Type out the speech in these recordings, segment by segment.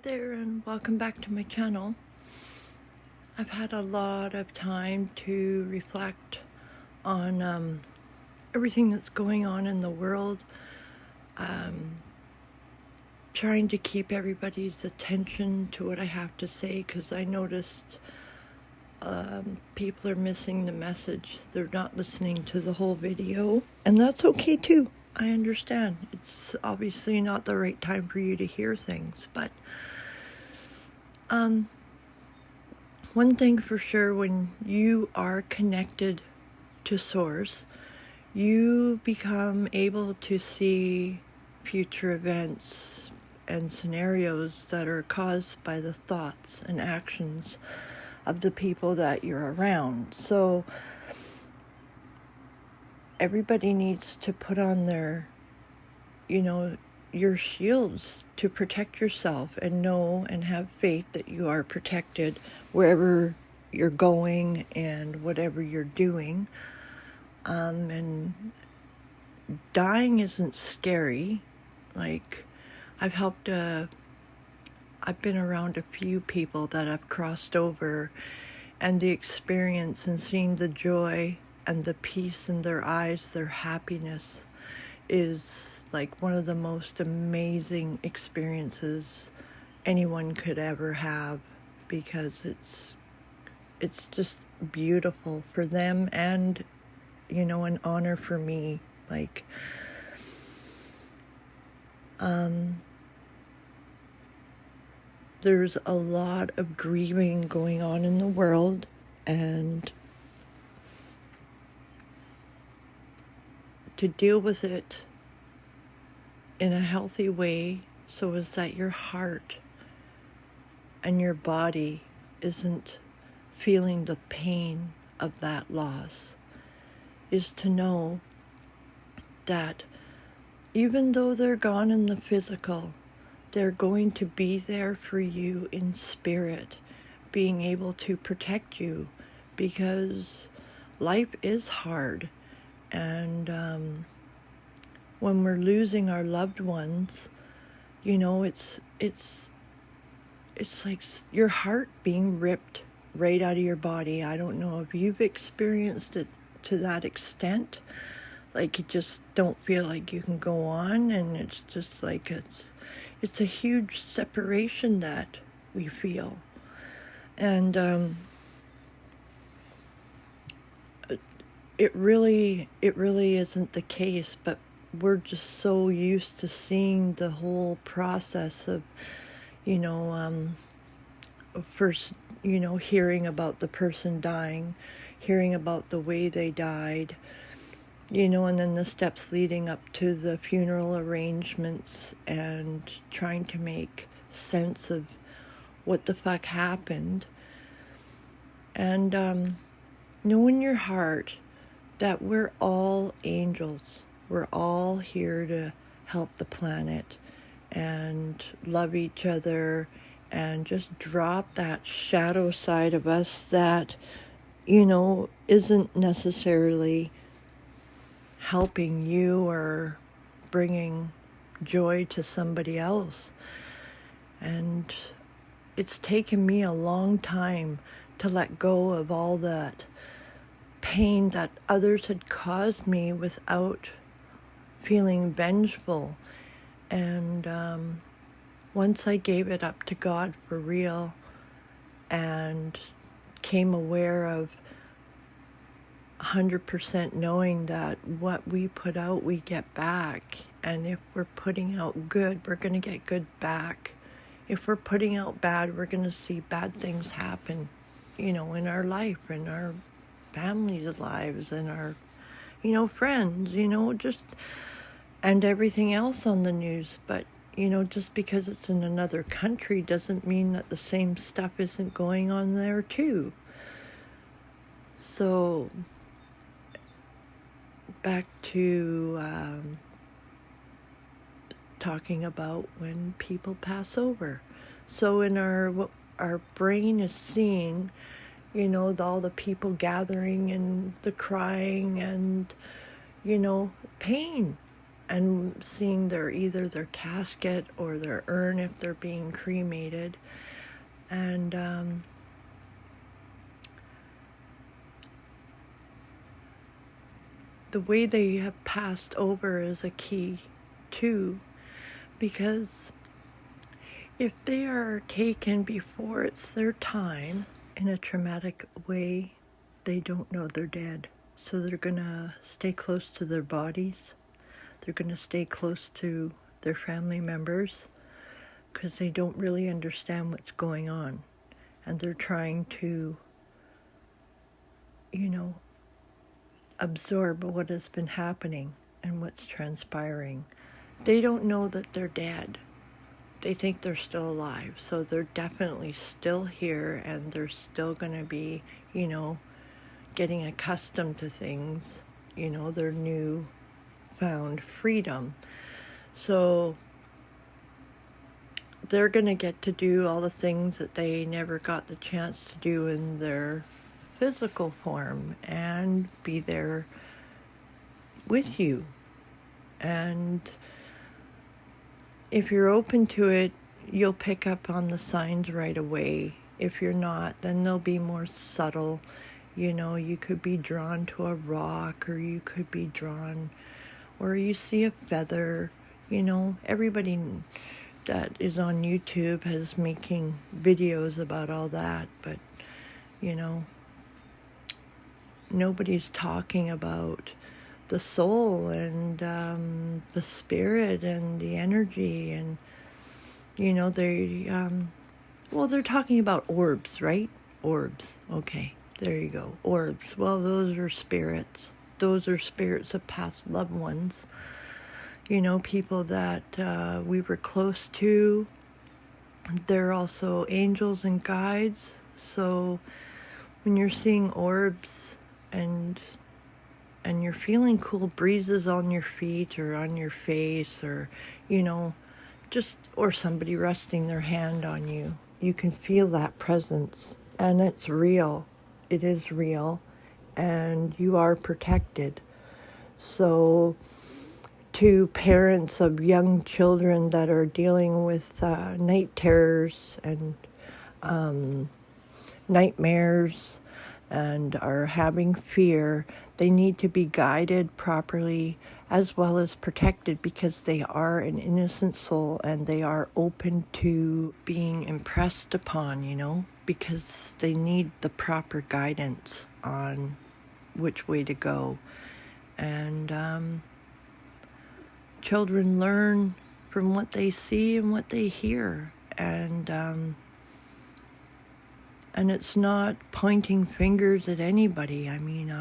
there, and welcome back to my channel. I've had a lot of time to reflect on everything that's going on in the world, trying to keep everybody's attention to what I have to say, because I noticed people are missing the message. They're not listening to the whole video, and that's okay too. I understand. It's obviously not the right time for you to hear things, but one thing for sure, when you are connected to Source, you become able to see future events and scenarios that are caused by the thoughts and actions of the people that you're around. So everybody needs to put on their, your shields to protect yourself and know and have faith that you are protected wherever you're going and whatever you're doing. And dying isn't scary. Like, I've been around a few people that have crossed over, and the experience and seeing the joy and the peace in their eyes, their happiness, is like one of the most amazing experiences anyone could ever have, because it's just beautiful for them, and an honor for me. Like, there's a lot of grieving going on in the world, and to deal with it in a healthy way, so as that your heart and your body isn't feeling the pain of that loss, is to know that even though they're gone in the physical, they're going to be there for you in spirit, being able to protect you, because life is hard. And when we're losing our loved ones, it's like your heart being ripped right out of your body. I don't know if you've experienced it to that extent. Like, you just don't feel like you can go on, and it's just like it's a huge separation that we feel. And it really isn't the case, but we're just so used to seeing the whole process of, first, hearing about the person dying, hearing about the way they died, and then the steps leading up to the funeral arrangements, and trying to make sense of what the fuck happened. And know in your heart that we're all angels. We're all here to help the planet and love each other, and just drop that shadow side of us that, isn't necessarily helping you or bringing joy to somebody else. And it's taken me a long time to let go of all that pain that others had caused me without feeling vengeful. And once I gave it up to God for real, and came aware of 100% knowing that what we put out, we get back. And if we're putting out good, we're going to get good back. If we're putting out bad, we're going to see bad things happen, in our life, in our families' lives, and our, friends, just, and everything else on the news. But, just because it's in another country doesn't mean that the same stuff isn't going on there too. So, back to talking about when people pass over. So in what our brain is seeing, all the people gathering and the crying and, pain. and seeing either their casket or their urn if they're being cremated. And the way they have passed over is a key too, because if they are taken before it's their time in a traumatic way, they don't know they're dead. So they're going to stay close to their bodies. They're going to stay close to their family members because they don't really understand what's going on. And they're trying to, absorb what has been happening and what's transpiring. They don't know that they're dead. They think they're still alive. So they're definitely still here, and they're still going to be, getting accustomed to things, their new found freedom. So they're going to get to do all the things that they never got the chance to do in their physical form, and be there with you. And if you're open to it, you'll pick up on the signs right away. If you're not, then they'll be more subtle. You could be drawn to a rock, or you could be drawn, or you see a feather. Everybody that is on YouTube has making videos about all that, but nobody's talking about the soul and the spirit and the energy, and they're talking about orbs, right? Orbs. Okay, there you go. Orbs. Well, those are spirits. Those are spirits of past loved ones. People that we were close to. They're also angels and guides. So when you're seeing orbs and you're feeling cool breezes on your feet or on your face, or or somebody resting their hand on you, you can feel that presence, and it's real. It is real, and you are protected. So to parents of young children that are dealing with night terrors and nightmares and are having fear, they need to be guided properly as well as protected, because they are an innocent soul and they are open to being impressed upon, because they need the proper guidance on which way to go. And children learn from what they see and what they hear. And it's not pointing fingers at anybody. I mean,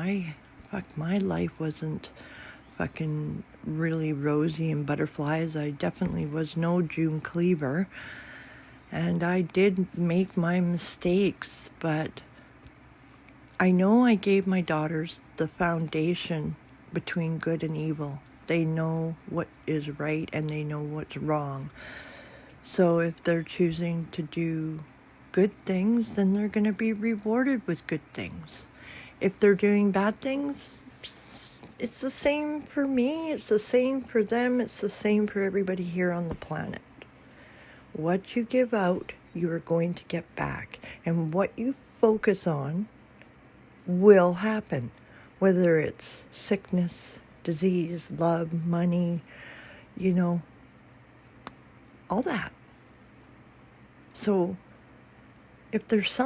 my life wasn't fucking really rosy and butterflies. I definitely was no June Cleaver. And I did make my mistakes, but I know I gave my daughters the foundation between good and evil. They know what is right and they know what's wrong. So if they're choosing to do good things, then they're going to be rewarded with good things. If they're doing bad things, it's the same for me, it's the same for them, it's the same for everybody here on the planet. What you give out, you are going to get back. And what you focus on will happen, whether it's sickness, disease, love, money, all that. So if there's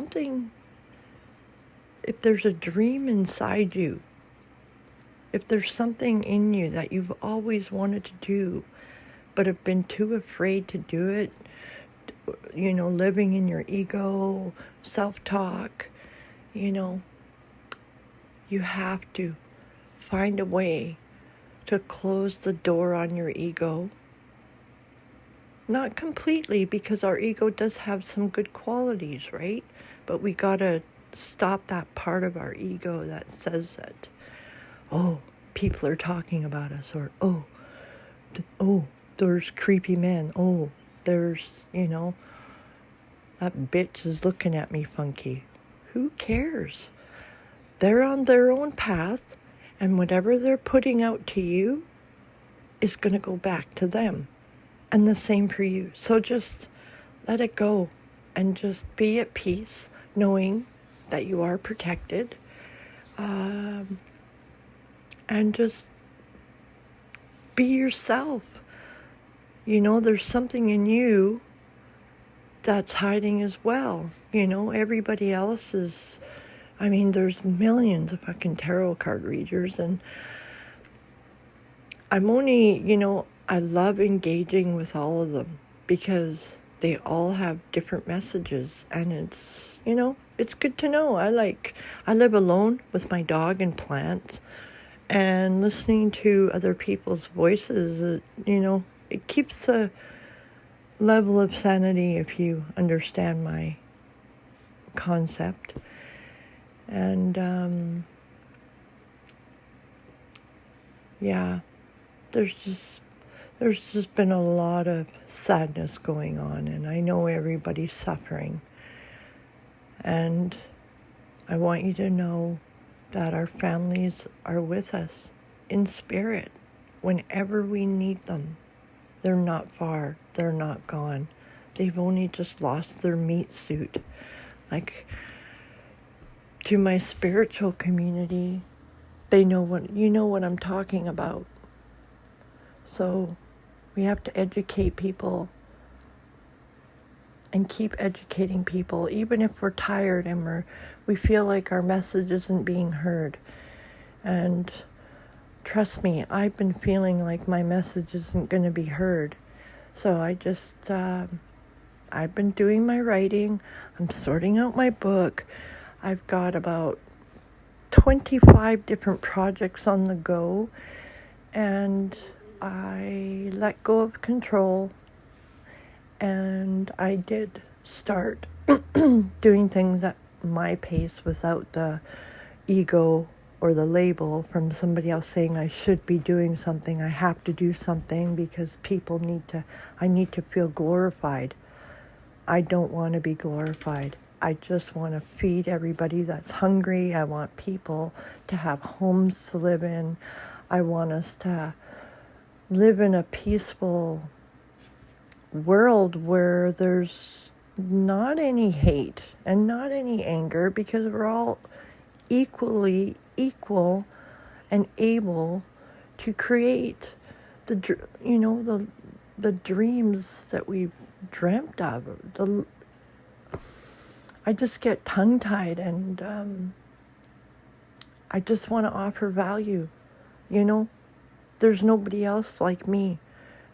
a dream inside you, if there's something in you that you've always wanted to do but have been too afraid to do it, living in your ego, self-talk, you have to find a way to close the door on your ego. Not completely, because our ego does have some good qualities, right? But we gotta stop that part of our ego that says that, oh, people are talking about us, or oh, there's creepy men, oh, there's, that bitch is looking at me funky. Who cares? They're on their own path, and whatever they're putting out to you, is going to go back to them. And the same for you. So just let it go and just be at peace, knowing that you are protected. And just be yourself. There's something in you that's hiding as well. Everybody else is, there's millions of fucking tarot card readers, and I'm only, I love engaging with all of them because they all have different messages, and it's good to know. I live alone with my dog and plants, and listening to other people's voices, it keeps a level of sanity, if you understand my concept. And yeah, there's just been a lot of sadness going on, and I know everybody's suffering. And I want you to know that our families are with us in spirit whenever we need them. They're not far. They're not gone. They've only just lost their meat suit. Like, to my spiritual community, they know what I'm talking about. So we have to educate people and keep educating people, even if we're tired and we feel like our message isn't being heard. And trust me, I've been feeling like my message isn't going to be heard. So I've been doing my writing. I'm sorting out my book. I've got about 25 different projects on the go, and I let go of control, and I did start doing things at my pace without the ego or the label from somebody else saying I should be doing something. I have to do something because I need to feel glorified. I don't want to be glorified. I just want to feed everybody that's hungry. I want people to have homes to live in. I want us to live in a peaceful world where there's not any hate and not any anger, because we're all equally equal and able to create the dreams that we've dreamt of. I just get tongue-tied, and I just want to offer value. There's nobody else like me,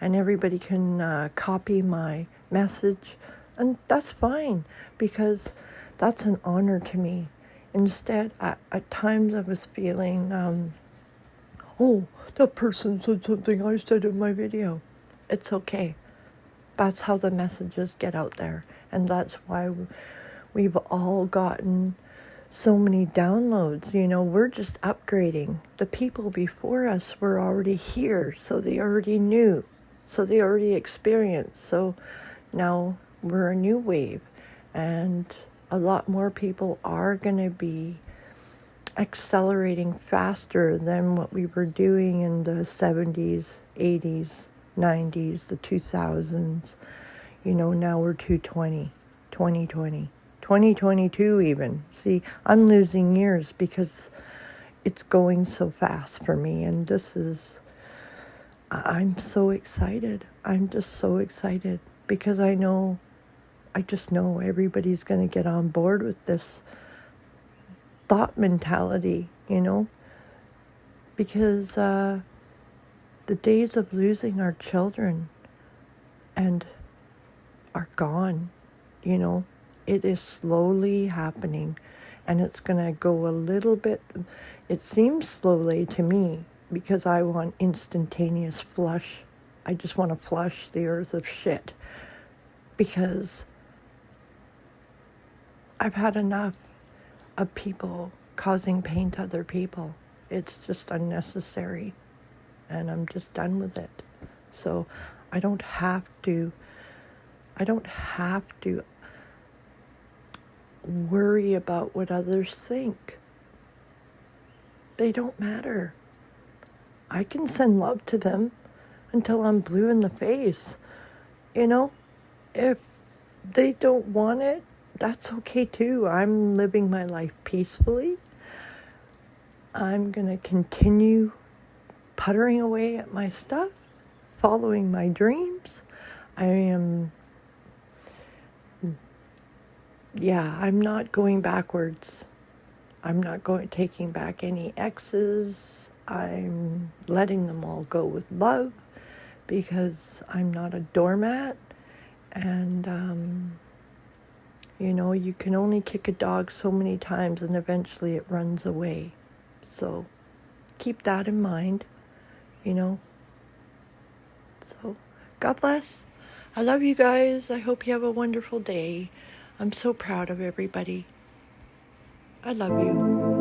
and everybody can copy my message, and that's fine, because that's an honor to me. Instead, at times I was feeling, that person said something I said in my video. It's okay. That's how the messages get out there, and that's why we've all gotten so many downloads. We're just upgrading. The people before us were already here, so they already knew, so they already experienced. So now we're a new wave, and a lot more people are going to be accelerating faster than what we were doing in the 70s, 80s, 90s, the 2000s. Now we're 2020, 2022 even. See, I'm losing years because it's going so fast for me, and I'm so excited. I'm just so excited because I just know everybody's going to get on board with this thought mentality, because the days of losing our children are gone. It is slowly happening, and it's going to go a little bit. It seems slowly to me because I want instantaneous flush. I just want to flush the earth of shit, because I've had enough of people causing pain to other people. It's just unnecessary, and I'm just done with it. So I don't have to worry about what others think. They don't matter. I can send love to them. until I'm blue in the face. You know, if they don't want it, that's okay too. I'm living my life peacefully. I'm going to continue puttering away at my stuff, following my dreams. I'm not going backwards. I'm not taking back any exes. I'm letting them all go with love because I'm not a doormat. And, you can only kick a dog so many times and eventually it runs away. So keep that in mind, So God bless. I love you guys. I hope you have a wonderful day. I'm so proud of everybody. I love you.